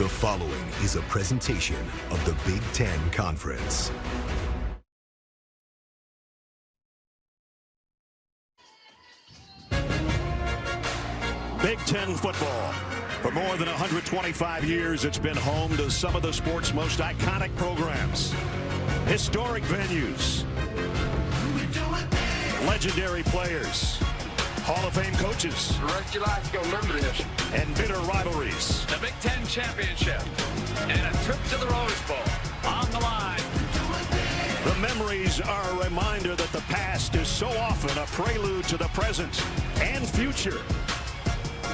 The following is a presentation of the Big Ten Conference. Big Ten football. For more than 125 years, it's been home to some of the sport's most iconic programs. Historic venues. Legendary players. Hall of Fame coaches. The rest of your life, you're going to remember this. And bitter rivalries. The Big Ten championship and a trip to the Rose Bowl on the line. The memories are a reminder that the past is so often a prelude to the present and future.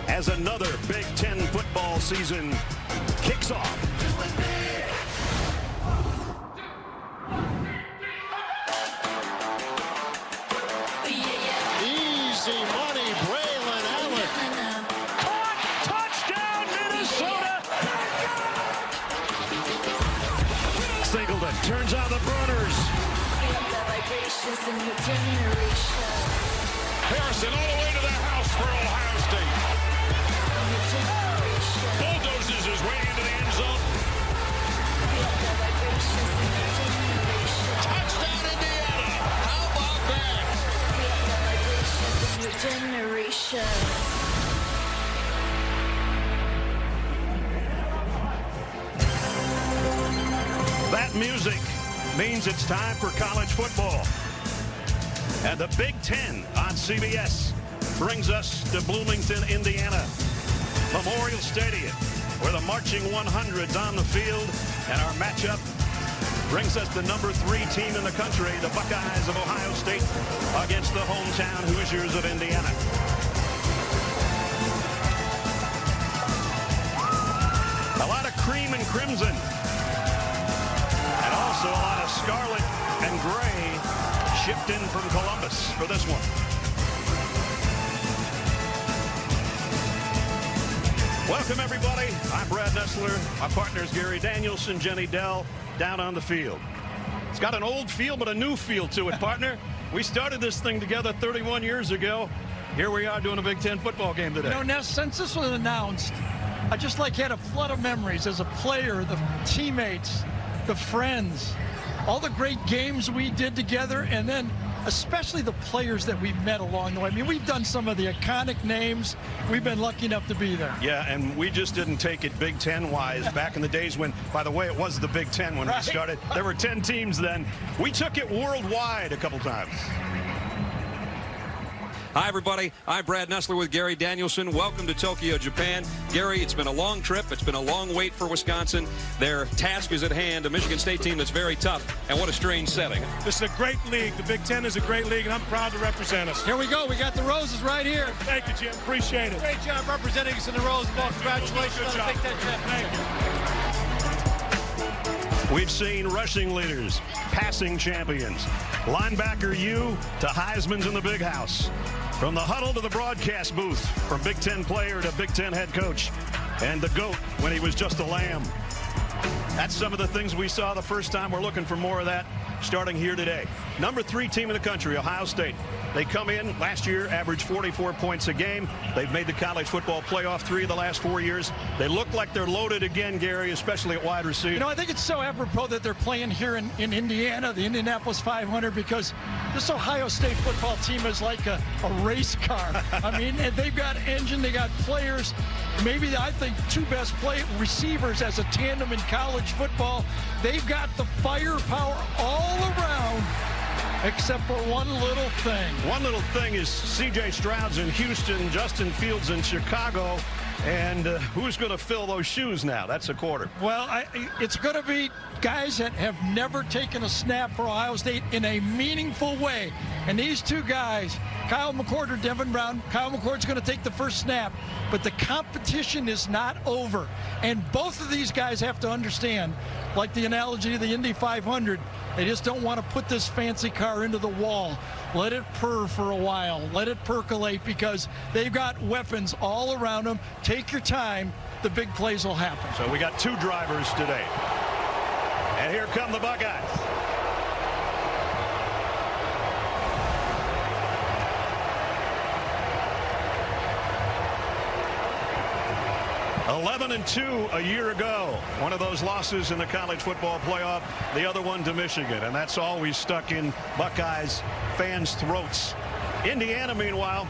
As another Big Ten football season kicks off. Easy money, Braylon Allen. Caught! Touchdown, Minnesota! Singleton turns on the Bruners. Harrison all the way to the house for Ohio State. Bulldozes his way into the end zone. Touchdown, Indiana. How about that? That music means it's time for college football. And the Big Ten on CBS brings us to Bloomington, Indiana. Memorial Stadium, where the marching 100's on the field, and our matchup brings us the number 3 team in the country, the Buckeyes of Ohio State, against the hometown Hoosiers of Indiana. A lot of cream and crimson, and also a lot of scarlet and gray shipped in from Columbus for this one. Welcome, everybody. I'm Brad Nessler. My partner is Gary Danielson, Jenny Dell, down on the field. It's got an old feel, but a new feel to it, partner. We started this thing together 31 years ago. Here we are doing a Big Ten football game today. You know, Ness, since this was announced, I just had a flood of memories as a player, the teammates, the friends, all the great games we did together, and then especially the players that we've met along the way. I mean, we've done some of the iconic names. We've been lucky enough to be there. Yeah, and we just didn't take it Big Ten-wise back in the days when, by the way, it was the Big Ten when we started. There were 10 teams then. We took it worldwide a couple times. Hi, everybody. I'm Brad Nessler with Gary Danielson. Welcome to Tokyo, Japan. Gary, it's been a long trip. It's been a long wait for Wisconsin. Their task is at hand, a Michigan State team that's very tough. And what a strange setting. This is a great league. The Big Ten is a great league, and I'm proud to represent us. Here we go. We got the Roses right here. Thank you, Jim. Appreciate it. Great job representing us in the Rose Bowl. Congratulations on the Big Ten championship. Thank you. We've seen rushing leaders, passing champions, linebacker U to Heisman's in the big house. From the huddle to the broadcast booth, from Big Ten player to Big Ten head coach, and the GOAT when he was just a lamb. That's some of the things we saw the first time. We're looking for more of that starting here today. Number 3 team in the country, Ohio State. They come in last year, averaged 44 points a game. They've made the college football playoff 3 of the last 4 years. They look like they're loaded again, Gary, especially at wide receiver. You know, I think it's so apropos that they're playing here in Indiana, the Indianapolis 500, because this Ohio State football team is like a race car. I mean, they've got engine, they got players. Maybe, I think, 2 best receivers as a tandem in college football. They've got the firepower all around, except for one little thing. One little thing is C.J. Stroud's in Houston, Justin Fields in Chicago, and who's going to fill those shoes now? That's a quarter. Well, it's going to be guys that have never taken a snap for Ohio State in a meaningful way. And these 2 guys, Kyle McCord or Devin Brown, Kyle McCord's going to take the first snap, but the competition is not over. And both of these guys have to understand, like the analogy of the Indy 500, they just don't want to put this fancy car into the wall. Let it purr for a while. Let it percolate, because they've got weapons all around them. Take your time. The big plays will happen. So we got 2 drivers today. And here come the Buckeyes. 11-2 a year ago. One of those losses in the college football playoff, the other one to Michigan, and that's always stuck in Buckeyes fans' throats. Indiana, meanwhile,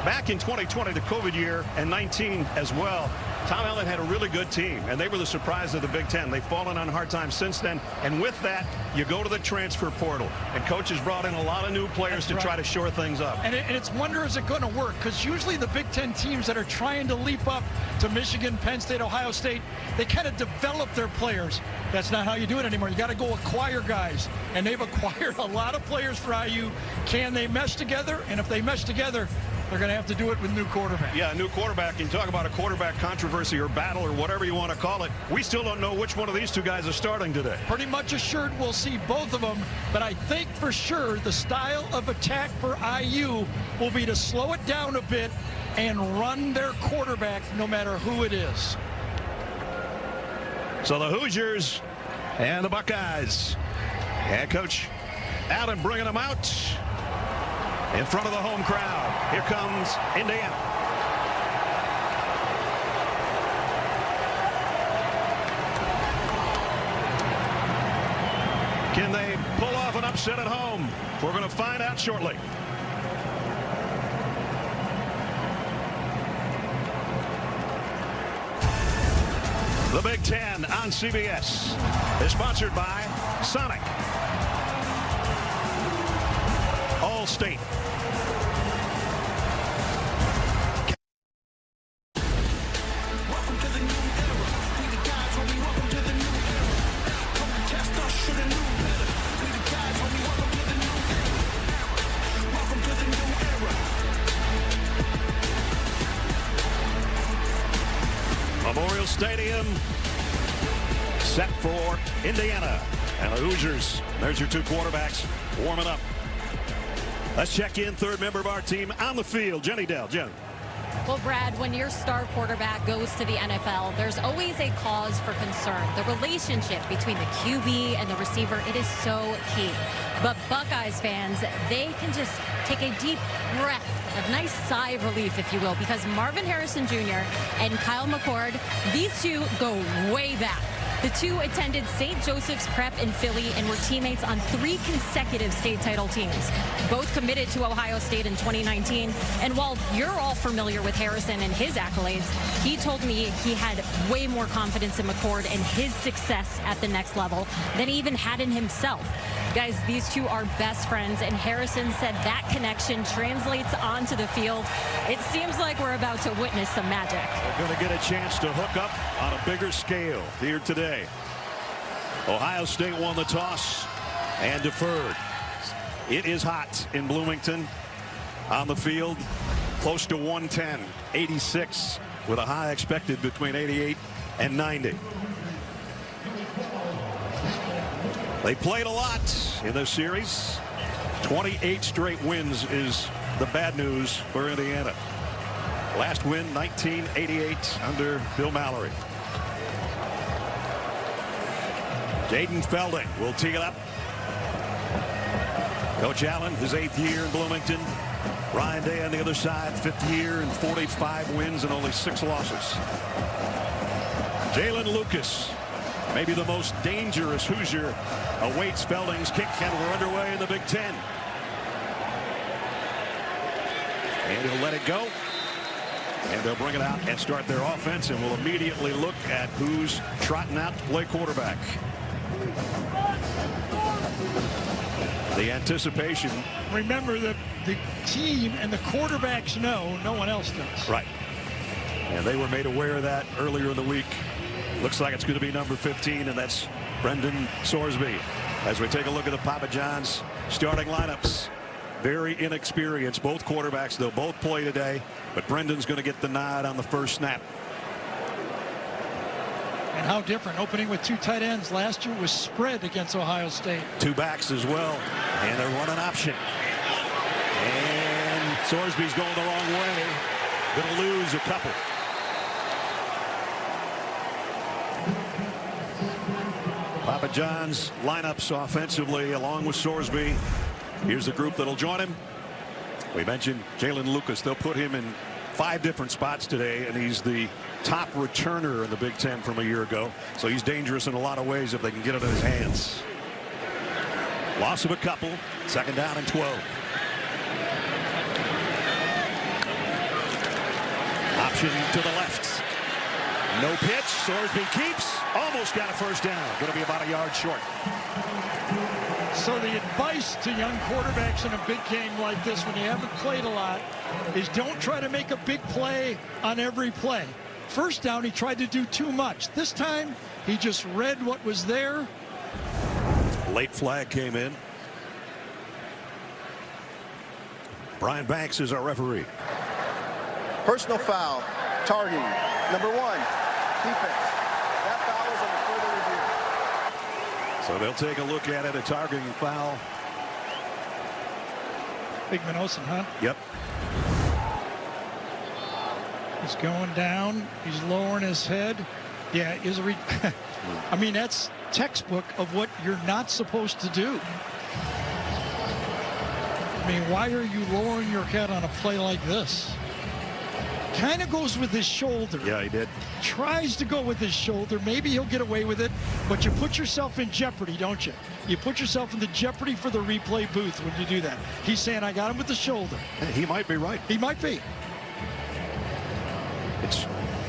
back in 2020, the COVID year, and 19 as well, Tom Allen had a really good team, and they were the surprise of the Big Ten. They've fallen on hard times since then, and with that, you go to the transfer portal, and coaches brought in a lot of new players to try to shore things up. And it's wonder, is it going to work? Because usually the Big Ten teams that are trying to leap up to Michigan, Penn State, Ohio State, they kind of develop their players. That's not how you do it anymore. You got to go acquire guys, and they've acquired a lot of players for IU. Can they mesh together? And if they mesh together, they're going to have to do it with new quarterback. Yeah, new quarterback. And talk about a quarterback controversy or battle or whatever you want to call it. We still don't know which one of these two guys is starting today. Pretty much assured we'll see both of them, but I think for sure the style of attack for IU will be to slow it down a bit and run their quarterback no matter who it is. So the Hoosiers and the Buckeyes. Head coach Allen bringing them out in front of the home crowd. Here comes Indiana. Can they pull off an upset at home? We're going to find out shortly. The Big Ten on CBS is sponsored by Sonic, Allstate, Memorial Stadium set for Indiana and the Hoosiers. There's your two quarterbacks warming up. Let's check in. Third member of our team on the field, Jenny Dell. Jen. Well, Brad, when your star quarterback goes to the NFL, there's always a cause for concern. The relationship between the QB and the receiver, it is so key. But Buckeyes fans, they can just take a deep breath, a nice sigh of relief, if you will, because Marvin Harrison Jr. and Kyle McCord, these two go way back. The two attended St. Joseph's Prep in Philly and were teammates on 3 consecutive state title teams. Both committed to Ohio State in 2019. And while you're all familiar with Harrison and his accolades, he told me he had way more confidence in McCord and his success at the next level than he even had in himself. Guys, these two are best friends, and Harrison said that connection translates onto the field. It seems like we're about to witness some magic. They're going to get a chance to hook up on a bigger scale here today. Ohio State won the toss and deferred. It is hot in Bloomington on the field, close to 110, 86, with a high expected between 88 and 90. They played a lot in this series. 28 straight wins is the bad news for Indiana. Last win, 1988, under Bill Mallory. Jaden Felding will tee it up. Coach Allen, his 8th year in Bloomington. Ryan Day on the other side, 5th year and 45 wins and only 6 losses. Jalen Lucas, maybe the most dangerous Hoosier, awaits Felding's kick, and we're underway in the Big Ten. And he'll let it go. And they'll bring it out and start their offense, and we'll immediately look at who's trotting out to play quarterback. The anticipation. Remember that the team and the quarterbacks know, no one else does. Right. And they were made aware of that earlier in the week. Looks like it's going to be number 15, and that's Brendan Sorsby. As we take a look at the Papa John's starting lineups. Very inexperienced. Both quarterbacks, they'll both play today, but Brendan's going to get the nod on the first snap. And how different. Opening with 2 tight ends. Last year was spread against Ohio State. 2 backs as well, and a running option. And Sorsby's going the wrong way. Going to lose a couple. Papa John's lineups offensively along with Sorsby. Here's the group that'll join him. We mentioned Jalen Lucas. They'll put him in 5 different spots today, and he's the top returner in the Big Ten from a year ago. So he's dangerous in a lot of ways if they can get it in his hands. Loss of a couple. 2nd down and 12. Option to the left. No pitch. Sorsby keeps. Almost got a 1st down. Going to be about a yard short. So the advice to young quarterbacks in a big game like this, when you haven't played a lot, is don't try to make a big play on every play. 1st down, he tried to do too much. This time, he just read what was there. Late flag came in. Brian Banks is our referee. Personal foul. Targeting. Number 1. Defense. That foul is under further review. So they'll take a look at it. A targeting foul. Big Minosin, huh? Yep. He's going down. He's lowering his head. Yeah, is a I mean, that's textbook of what you're not supposed to do. I mean, why are you lowering your head on a play like this? Kind of goes with his shoulder. Yeah, he did. Tries to go with his shoulder. Maybe he'll get away with it, but you put yourself in jeopardy, don't you? You put yourself in the jeopardy for the replay booth when you do that. He's saying, I got him with the shoulder. He might be right. He might be. It's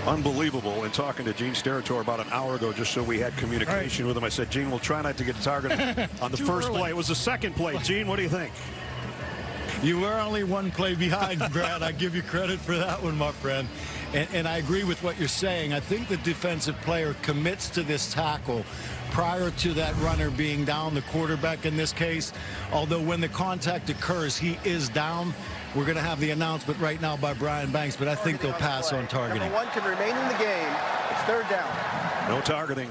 unbelievable. In talking to Gene Steratore about an hour ago, just so we had communication with him, I said, Gene, we'll try not to get targeted on the first play. It was the 2nd play. Gene, what do you think? You were only 1 play behind, Brad. I give you credit for that one, my friend. And I agree with what you're saying. I think the defensive player commits to this tackle prior to that runner being down, the quarterback in this case. Although when the contact occurs, he is down. We're going to have the announcement right now by Brian Banks, but I think they'll pass on targeting. Number 1 can remain in the game. It's 3rd down. No targeting.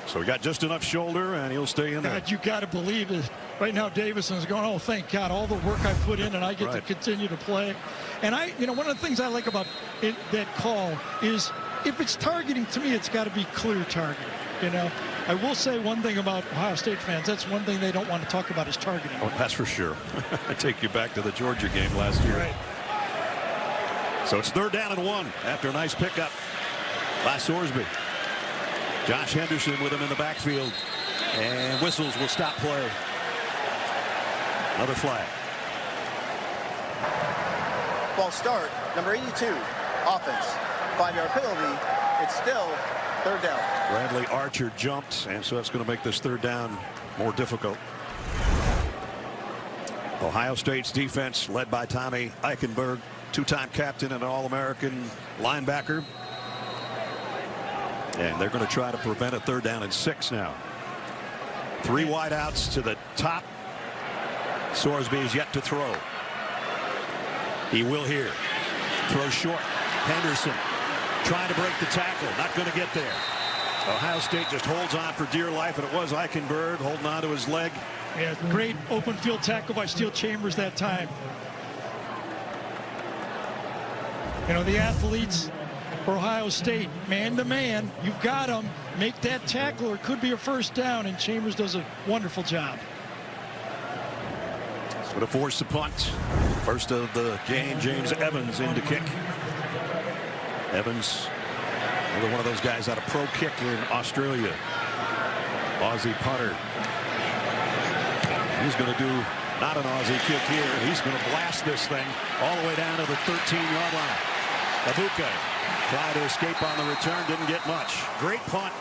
So we got just enough shoulder, and he'll stay in there. God, you got to believe it. Right now, Davison's going, oh, thank God, all the work I put in, and I get to continue to play. And one of the things I like about that call is if it's targeting, to me, it's got to be clear targeting. I will say one thing about Ohio State fans. That's one thing they don't want to talk about is targeting. Oh, that's for sure. I take you back to the Georgia game last year. Right. So it's 3rd down and 1 after a nice pickup by Sorsby. Josh Henderson with him in the backfield. And whistles will stop play. Another flag. False start. Number 82. Offense. 5-yard penalty. It's still 3rd down. Bradley Archer jumped, and so that's going to make this 3rd down more difficult. Ohio State's defense led by Tommy Eichenberg, 2-time captain and an All-American linebacker. And they're going to try to prevent a 3rd down and 6 now. 3 wideouts to the top. Sorsby is yet to throw. He will here. Throw short. Henderson trying to break the tackle. Not going to get there. Ohio State just holds on for dear life, and it was Eichenberg holding on to his leg. Yeah, great open field tackle by Steel Chambers that time. The athletes for Ohio State, man to man, you've got them. Make that tackle, or it could be a 1st down, and Chambers does a wonderful job. It's going to force the punt. First of the game, James Evans in to kick. Evans, another one of those guys out of Pro Kick in Australia. Aussie punter. He's going to do not an Aussie kick here. He's going to blast this thing all the way down to the 13-yard line. Abuka tried to escape on the return, didn't get much. Great punt.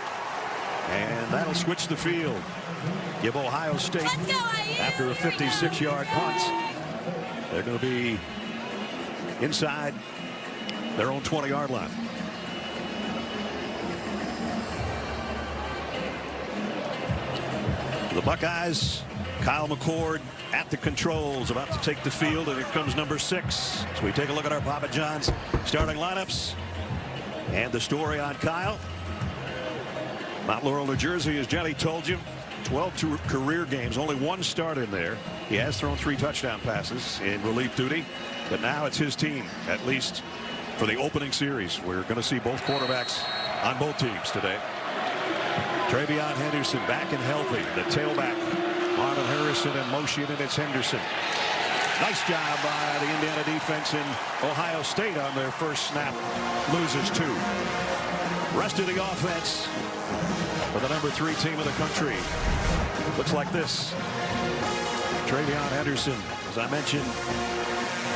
And that'll switch the field. Give Ohio State, after a 56-yard punt, they're going to be inside their own 20-yard line. The Buckeyes, Kyle McCord at the controls, about to take the field, and here comes number 6. So we take a look at our Papa John's starting lineups and the story on Kyle. Mount Laurel, New Jersey, as Jenny told you, 12 career games, only 1 start in there. He has thrown 3 touchdown passes in relief duty, but now it's his team, at least for the opening series. We're going to see both quarterbacks on both teams today. Travion Henderson back and healthy. The tailback, Marvin Harrison in motion, and it's Henderson. Nice job by the Indiana defense in Ohio State on their first snap. Loses 2. Rest of the offense for the number 3 team in the country looks like this. Travion Henderson, as I mentioned,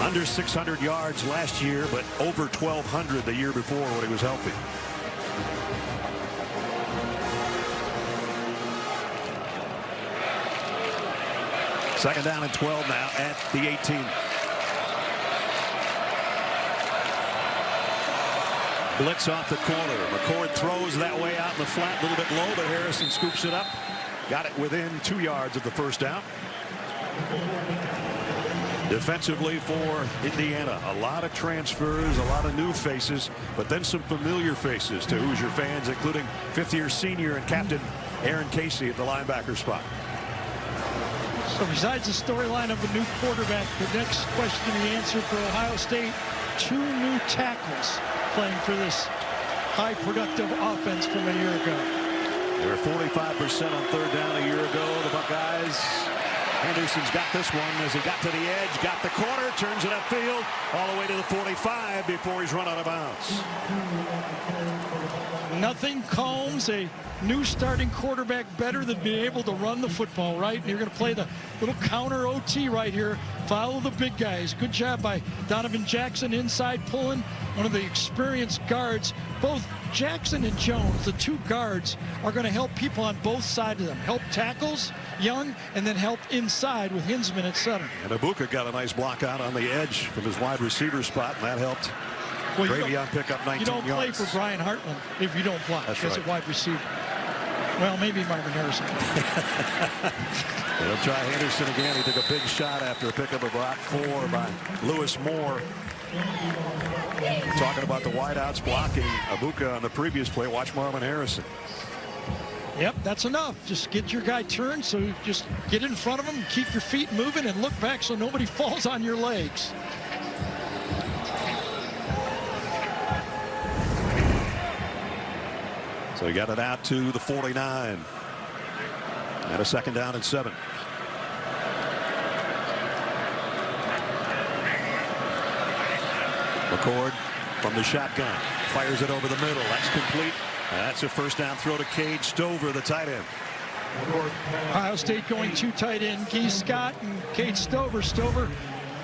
under 600 yards last year, but over 1,200 the year before when he was healthy. Second down and 12 now at the 18. Blitz off the corner. McCord throws that way out in the flat, a little bit low, but Harrison scoops it up. Got it within 2 yards of the first down. Defensively for Indiana, a lot of transfers, a lot of new faces, but then some familiar faces to Hoosier fans, including fifth-year senior and captain Aaron Casey at the linebacker spot. So besides the storyline of the new quarterback, the next question to be answered for Ohio State, 2 new tackles playing for this high productive offense from a year ago. They were 45% on third down a year ago. The Buckeyes. Henderson's got this one as he got to the edge, got the corner, turns it upfield, all the way to the 45 before he's run out of bounds. Nothing calms a new starting quarterback better than being able to run the football, right? And you're going to play the little counter OT right here. Follow the big guys. Good job by Donovan Jackson inside pulling one of the experienced guards. Both Jackson and Jones, the 2 guards, are going to help people on both sides of them. Help tackles, Young, and then help inside with Hinsman at center. And Ibuka got a nice block out on the edge from his wide receiver spot, and that helped. Well, Travion pick up 19 yards. You don't play for Brian Hartland if you don't block as a wide receiver. Well, maybe Marvin Harrison. They'll try Henderson again. He took a big shot after a pickup of block 4 by Lewis Moore. Talking about the wideouts blocking Ibuka on the previous play. Watch Marvin Harrison. Yep, that's enough. Just get your guy turned, so you just get in front of him, keep your feet moving, and look back so nobody falls on your legs. So he got it out to the 49. And a second down and 7. McCord from the shotgun. Fires it over the middle. That's complete. That's a first down throw to Cade Stover, the tight end. Ohio State going 2 tight end, Gee Scott and Cade Stover. Stover,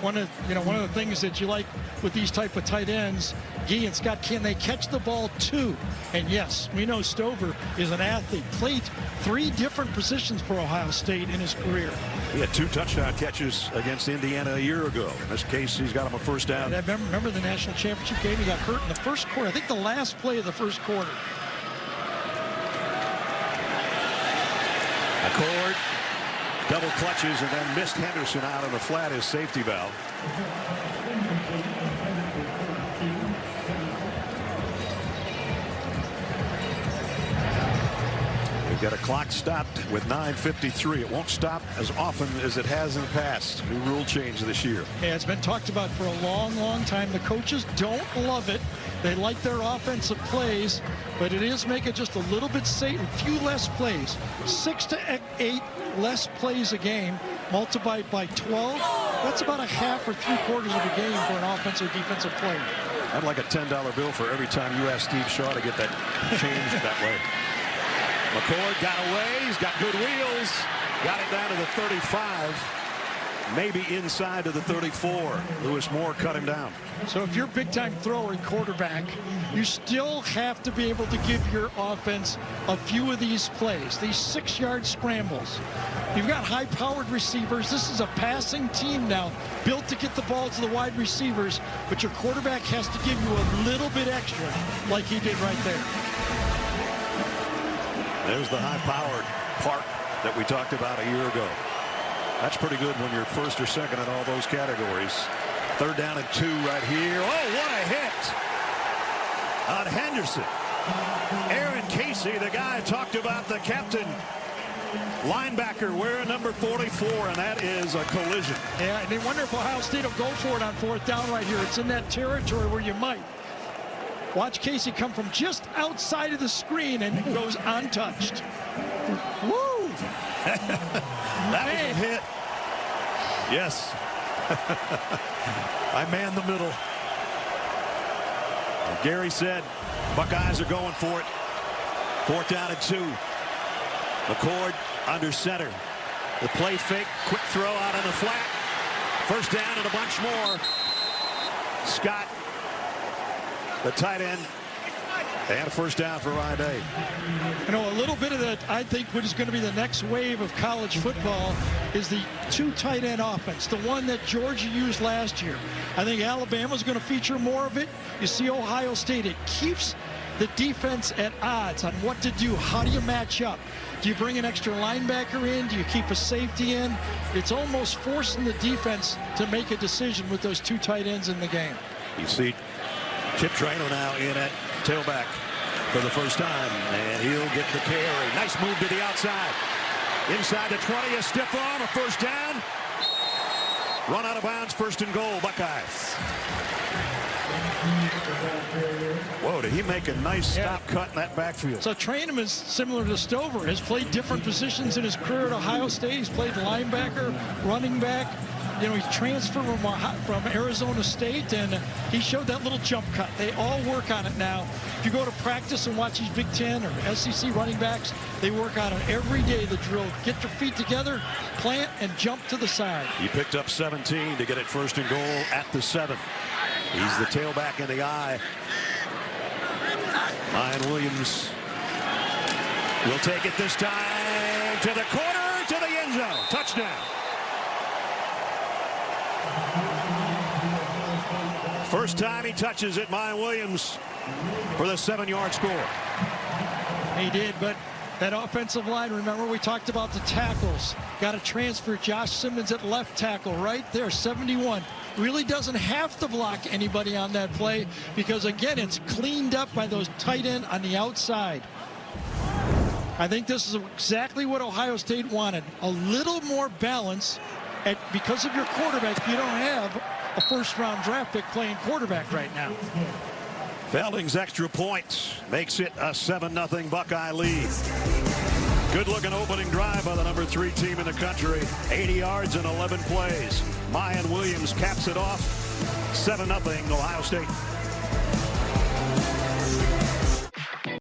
one of the things that you like with these type of tight ends, Gee and Scott, can they catch the ball too? And yes, we know Stover is an athlete. Played 3 different positions for Ohio State in his career. He had 2 touchdown catches against Indiana a year ago. In this case, he's got him a first down. And I remember the national championship game. He got hurt in the first quarter. I think the last play of the first quarter. McCord double clutches and then missed Henderson out on the flat, his safety valve. We've got a clock stopped with 9:53. It won't stop as often as it has in the past. New rule change this year. Yeah, it's been talked about for a long, long time. The coaches don't love it. They like their offensive plays, but it is making just a little bit safe, a few less plays. 6 to 8 less plays a game, multiplied by 12. That's about a half or 3/4 of a game for an offensive defensive player. I'd like a $10 bill for every time you ask Steve Shaw to get that changed that way. McCord got away. He's got good wheels. Got it down to the 35. Maybe inside to the 34. Lewis Moore cut him down. So if you're a big-time thrower and quarterback, you still have to be able to give your offense a few of these plays, these 6-yard scrambles. You've got high-powered receivers. This is a passing team now, built to get the ball to the wide receivers, but your quarterback has to give you a little bit extra, like he did right there. There's the high-powered part that we talked about a year ago. That's pretty good when you're first or second in all those categories. Third down and 2 right here. Oh, what a hit on Henderson. Aaron Casey, the guy talked about, the captain linebacker wearing number 44, and that is a collision. Yeah, and they wonder if Ohio State will go for it on 4th down right here. It's in that territory where you might. Watch Casey come from just outside of the screen and goes untouched. Woo! That was a hit. Yes. I man the middle. And Gary said Buckeyes are going for it. 4th down and 2. McCord under center. The play fake, quick throw out on the flat. 1st down and a bunch more. Scott, the tight end, and a 1st down for Ryan Day. You know, a little bit of that, I think, what is going to be the next wave of college football is the 2 tight end offense, the one that Georgia used last year. I think Alabama's going to feature more of it. You see Ohio State, it keeps the defense at odds on what to do. How do you match up? Do you bring an extra linebacker in? Do you keep a safety in? It's almost forcing the defense to make a decision with those 2 tight ends in the game. You see Chip Traynor now in at tailback for the first time, and he'll get the carry. Nice move to the outside. Inside the 20, a stiff arm, a 1st down. Run out of bounds, 1st and goal, Buckeyes. Whoa, did he make a nice stop cut in that backfield? So Traynor is similar to Stover, has played different positions in his career at Ohio State. He's played linebacker, running back. You know, he transferred from Arizona State, and he showed that little jump cut. They all work on it now. If you go to practice and watch these Big Ten or SEC running backs, they work on it every day, the drill. Get your feet together, plant, and jump to the side. He picked up 17 to get it 1st and goal at the 7. He's the tailback in the eye. Ryan Williams will take it this time to the corner, to the end zone. Touchdown. First time he touches it, Ryan Williams, for the 7-yard score. He did, but that offensive line, remember we talked about the tackles. Got to transfer Josh Simmons at left tackle right there, 71. Really doesn't have to block anybody on that play because, again, it's cleaned up by those tight end on the outside. I think this is exactly what Ohio State wanted. A little more balance because of your quarterback. You don't have a 1st-round draft pick playing quarterback right now. Belding's extra point makes it a 7-0 Buckeye lead. Good-looking opening drive by the number 3 team in the country. 80 yards and 11 plays. Mayan Williams caps it off. 7-0 Ohio State.